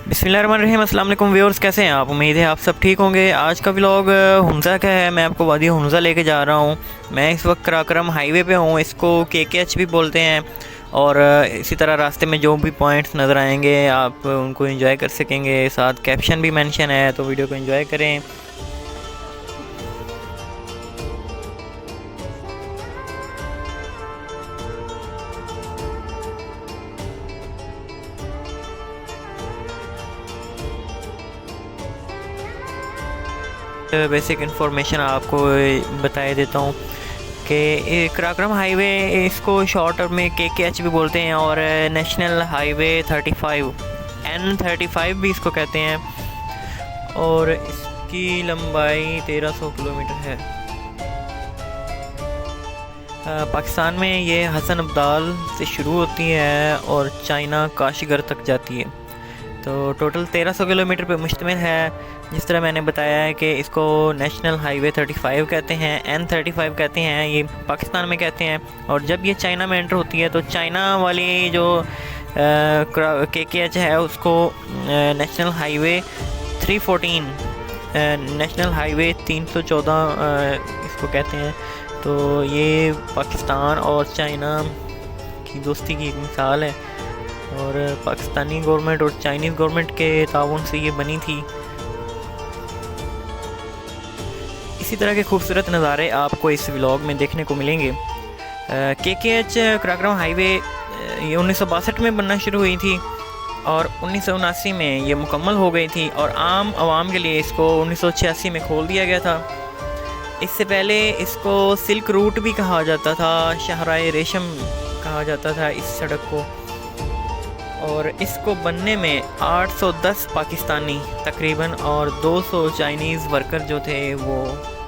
बिस्मिल्लाहिर्रहमानिर्रहीम। अस्सलाम वालेकुम व्यूअर्स, कैसे हैं आप? उम्मीद है आप सब ठीक होंगे। आज का व्लॉग हुंज़ा का है। मैं आपको वादी हुंज़ा लेके जा रहा हूँ। मैं इस वक्त कराक्रम हाईवे पे हूँ। इसको KKH भी बोलते हैं। और इसी तरह रास्ते में जो भी पॉइंट्स नज़र आएंगे आप उनको एंजॉय कर सकेंगे। साथ कैप्शन भी मेंशन है, तो वीडियो को एंजॉय करें। बेसिक इन्फॉर्मेशन आपको बताए देता हूँ कि कराक्रम हाईवे, इसको शॉर्ट में KKH भी बोलते हैं, और नेशनल हाईवे 35 N35 भी इसको कहते हैं। और इसकी लंबाई 1300 किलोमीटर है। पाकिस्तान में ये हसन अब्दाल से शुरू होती है और चाइना काशीगर तक जाती है। तो टोटल 1300 किलोमीटर पे मुश्तमिल है। जिस तरह मैंने बताया है कि इसको नेशनल हाईवे 35 कहते हैं, N35 कहते हैं, ये पाकिस्तान में कहते हैं। और जब ये चाइना में एंटर होती है तो चाइना वाली जो KKH है उसको नेशनल हाईवे 314, नेशनल हाईवे 314 इसको कहते हैं। तो ये पाकिस्तान और चाइना की दोस्ती की एक मिसाल है, और पाकिस्तानी गवर्नमेंट और चाइनीज़ गवर्नमेंट के ताउन से ये बनी थी। इसी तरह के खूबसूरत नज़ारे आपको इस व्लॉग में देखने को मिलेंगे। KKH कराक्रम हाईवे ये 1962 में बनना शुरू हुई थी और 1979 में ये मुकम्मल हो गई थी, और आम आवाम के लिए इसको 1986 में खोल दिया गया था। इससे पहले इसको सिल्क रूट भी कहा जाता था, शाहराए रेशम कहा जाता था इस सड़क को। और इसको बनने में 810 पाकिस्तानी तकरीबन और 200 चाइनीज़ वर्कर जो थे वो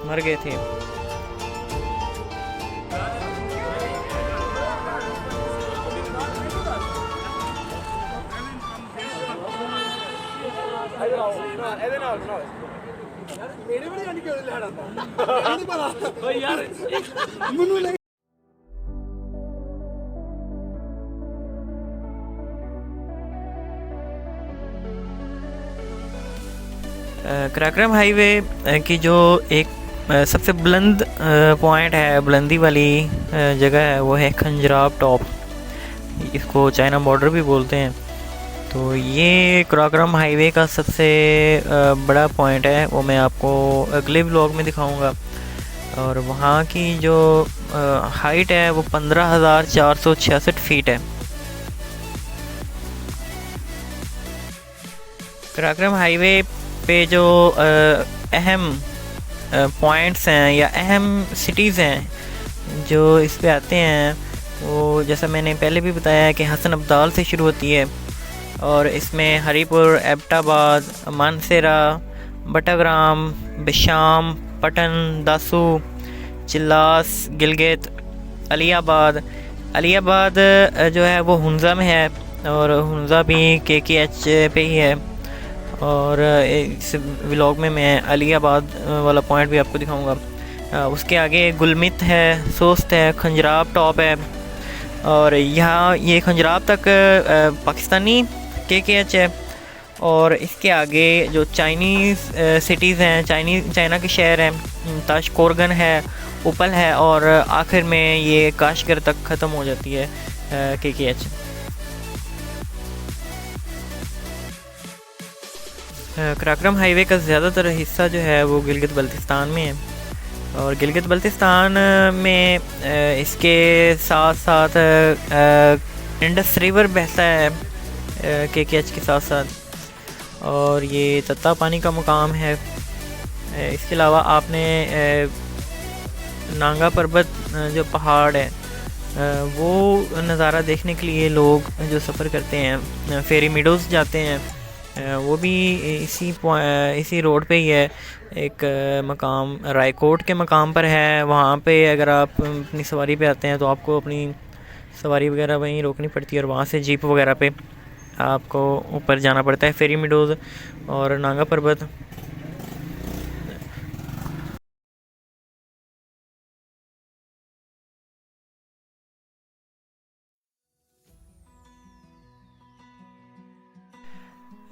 मर गए थे। कराक्रम हाईवे की जो एक सबसे बुलंद पॉइंट है, बुलंदी वाली जगह है, वो है खंजराब टॉप। इसको चाइना बॉर्डर भी बोलते हैं। तो ये कराक्रम हाईवे का सबसे बड़ा पॉइंट है, वो मैं आपको अगले व्लॉग में दिखाऊंगा। और वहाँ की जो हाइट है वो 15,466 फीट है। कराक्रम हाईवे पे जो अहम पॉइंट्स हैं या अहम सिटीज़ हैं जो इस पे आते हैं, वो जैसा मैंने पहले भी बताया है कि हसन अब्दाल से शुरू होती है। और इसमें हरीपुर, एबटाबाद, मानसेरा, बटाग्राम, बिशाम, पटन, दासू, चिल्लास, गिलगित, अलीयाबाद। अलीयाबाद जो है वो हुंज़ा में है, और हुंज़ा भी KKH पे ही है। और इस व्लॉग में मैं अलीयाबाद वाला पॉइंट भी आपको दिखाऊंगा। उसके आगे गुलमित है, सोस्त है, खंजराब टॉप है। और यहाँ ये खंजराब तक पाकिस्तानी KKH है। और इसके आगे जो चाइनीज़ सिटीज़ हैं, चाइना के शहर हैं, ताशकोरगन है, उपल है, और आखिर में ये काशगर तक ख़त्म हो जाती है KKH। कराक्रम हाईवे का ज़्यादातर हिस्सा जो है वो गिलगित बल्तिस्तान में है। और गिलगित बल्तिस्तान में इसके साथ साथ इंडस रिवर बहता है KKH के साथ साथ, और ये तत्ता पानी का मुकाम है। इसके अलावा आपने नांगा पर्वत जो पहाड़ है वो नज़ारा देखने के लिए लोग जो सफ़र करते हैं, फेरी मीडोज़ जाते हैं, वो भी इसी रोड पे ही है। एक मकाम रायकोट के मकाम पर है। वहाँ पे अगर आप अपनी सवारी पे आते हैं तो आपको अपनी सवारी वगैरह वहीं रोकनी पड़ती है, और वहाँ से जीप वगैरह पे आपको ऊपर जाना पड़ता है, फेरी मीडोज़ और नांगा पर्वत।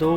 2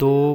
2